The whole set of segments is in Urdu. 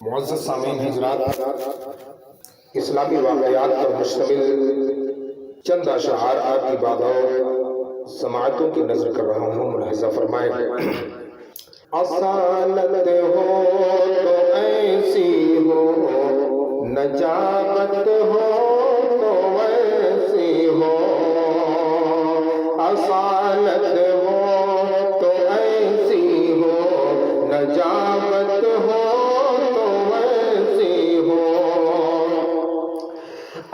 معزز سامعین حضرات، اسلامی واقعات پر مشتمل چند اشعار آپ کی باتوں سماعتوں کی نظر کر رہا ہوں، ملاحظہ فرمائیں۔ اصالت ہو تو ایسی ہو، نجابت ہو تو ایسی ہو، اصالت ہو تو ایسی ہو، نجابت ہو تو ایسی ہو،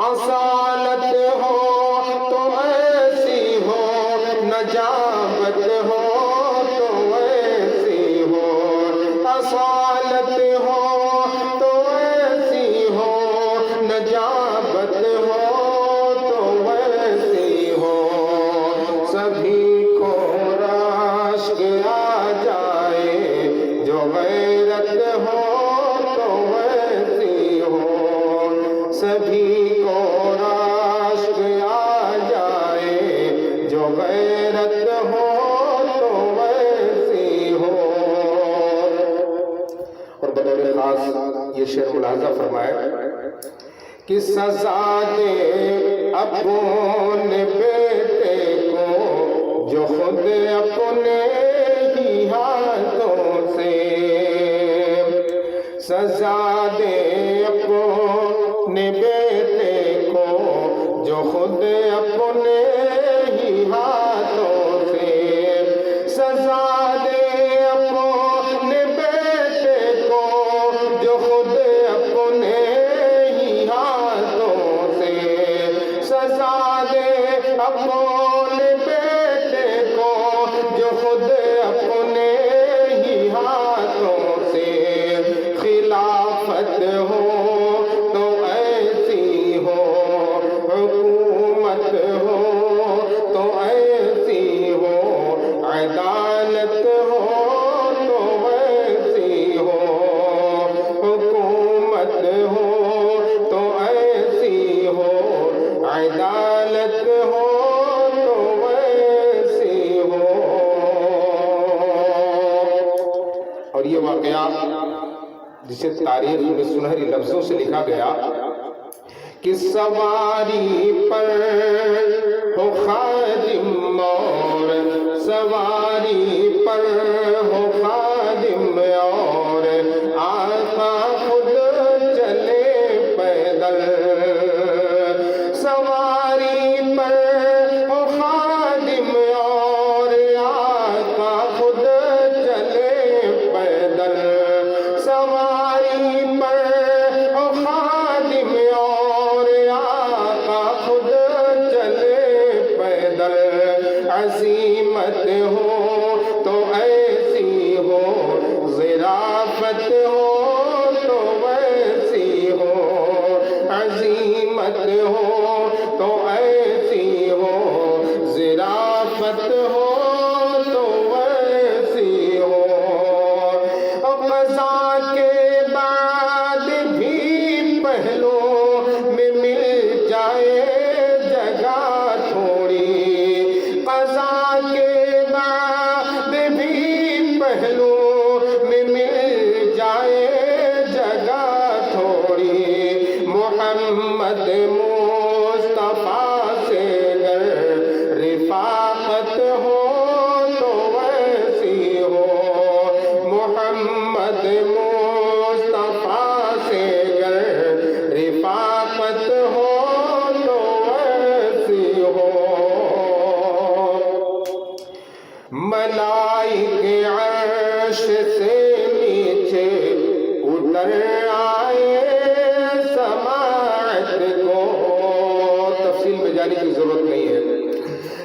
اصالت ہو تو ایسی ہو، نجابت ہو تو ایسی ہو، اصالت ہو تو ایسی ہو، نجابت ہو تو ایسی ہو، سبھی کو رشک آ جائے جو غیرت ہو تو ایسی ہو، سبھی کو رشک آ جائے جو غیرت ہو تو ایسی ہو۔ اور بطور خاص یہ شعر ملاحظہ فرمائے کہ سزا دے اپنے بیٹے کو جو خود اپنے ہی ہاتھوں سے، سزا دے اپنے بیٹے کو جو خود اپنے ہی ہاتھوں سے، سزا دے اپنے بیٹے کو جو خود اپنے ہی ہاتھوں سے، سزا دے اپنے بیٹے کو جو خود اپنے ہی ہاتھوں سے، خلافت ہو تو ایسی ہو، حکومت ہو تو ایسی ہو، عدالت ہو تو ایسی ہو، حکومت ہو تو ایسی ہو، عدالت ہو تو ایسی ہو۔ اور یہ واقعہ جسے تاریخ میں سنہری لفظوں سے لکھا گیا کہ سواری پر ہو خادم اور سواری پر ہو خادم اور آقا خود چلے پیدل، سواری پر ہو خادم اور آقا خود چلے پیدل، سواری پر ہو خادم اور آقا خود چلے پیدل، عزیمت ہو تو ایسی ہو، ظرافت ہو تو ایسی ہو، عزیمت ہو تو ایسی ہو، ظرافت ہو تو ایسی ہو، قضا کے بعد بھی پہلو میں مل جائے جگہ تھوڑی، قضا کے بعد بھی پہلو میں مل جائے جگہ تھوڑی، محمد مصطفیٰ سے گر رفاقت ہو تو ایسی ہو، محمد مصطفیٰ سے گر رفاقت ہو تو ایسی ہو، ملائک عرش سے نیچے اتر آئے سماعت کو، تفصیل میں جانے کی ضرورت نہیں ہے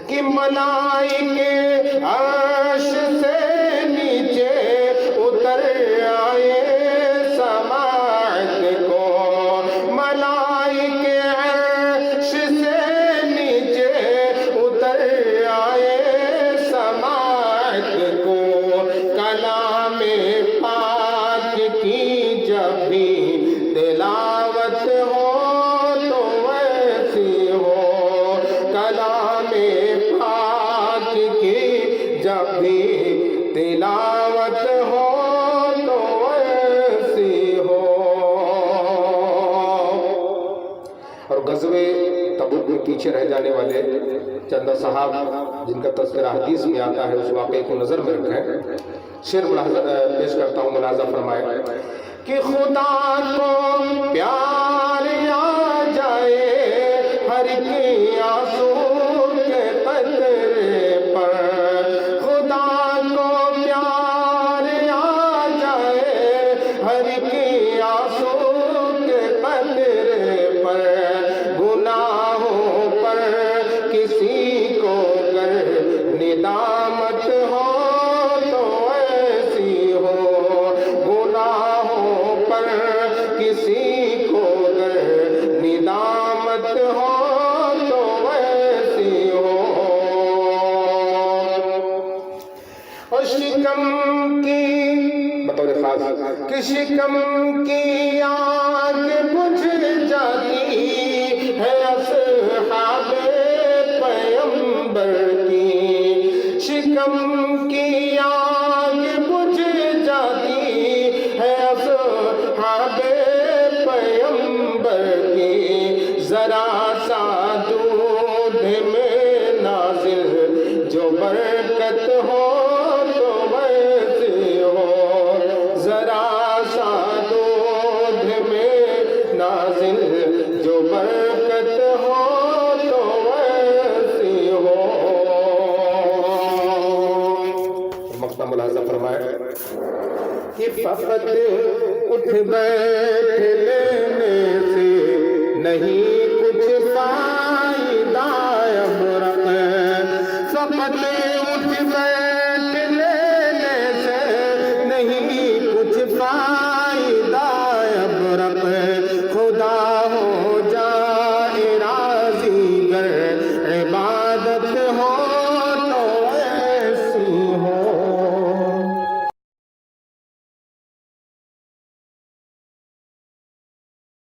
کہ ملائک عرش سے نیچے اتر آئے سماعت کو، ملائک عرش سے نیچے اتر آئے سماعت کو، کلام پاک کی جب بھی تلاوت ہو تو ایسی ہو، کلام پاک کی جب بھی تلاوت ہو تو ایسی ہو۔ غزوے تبوک میں پیچھے رہ جانے والے چندہ صاحب جن کا تذکرہ حدیث میں آتا ہے اس واقعے کو نظر میں رکھیں. شعر پیش کرتا ہوں، ملاحظہ فرمائے کہ خدا کو پیار آ جائے ہر کی آنسو کے قطرے پر، خدا کو پیار آ جائے ہر کی آنسو کے قطرے پر، گناہوں پر کسی کو گر ندامت ہو تو ایسی ہو، گناہوں پر کسی کو گر ندامت ہو تو ایسی ہو. اور شکم کی بطور خاص کہ شکم کی آگ بجھ جاتی ہے اصحاب پیمبر کی، شکم کی آگ بجھ جاتی ہے اصحاب پیمبر کی، ذرا سا دودھ میں نازل جو برکت ہو تو ویسے ہو، ذرا سا دودھ میں نازل جو برکت ہو تو ویسے ہو. مقطع ملاحظہ فرمائے کہ فقط اٹھ بیٹھ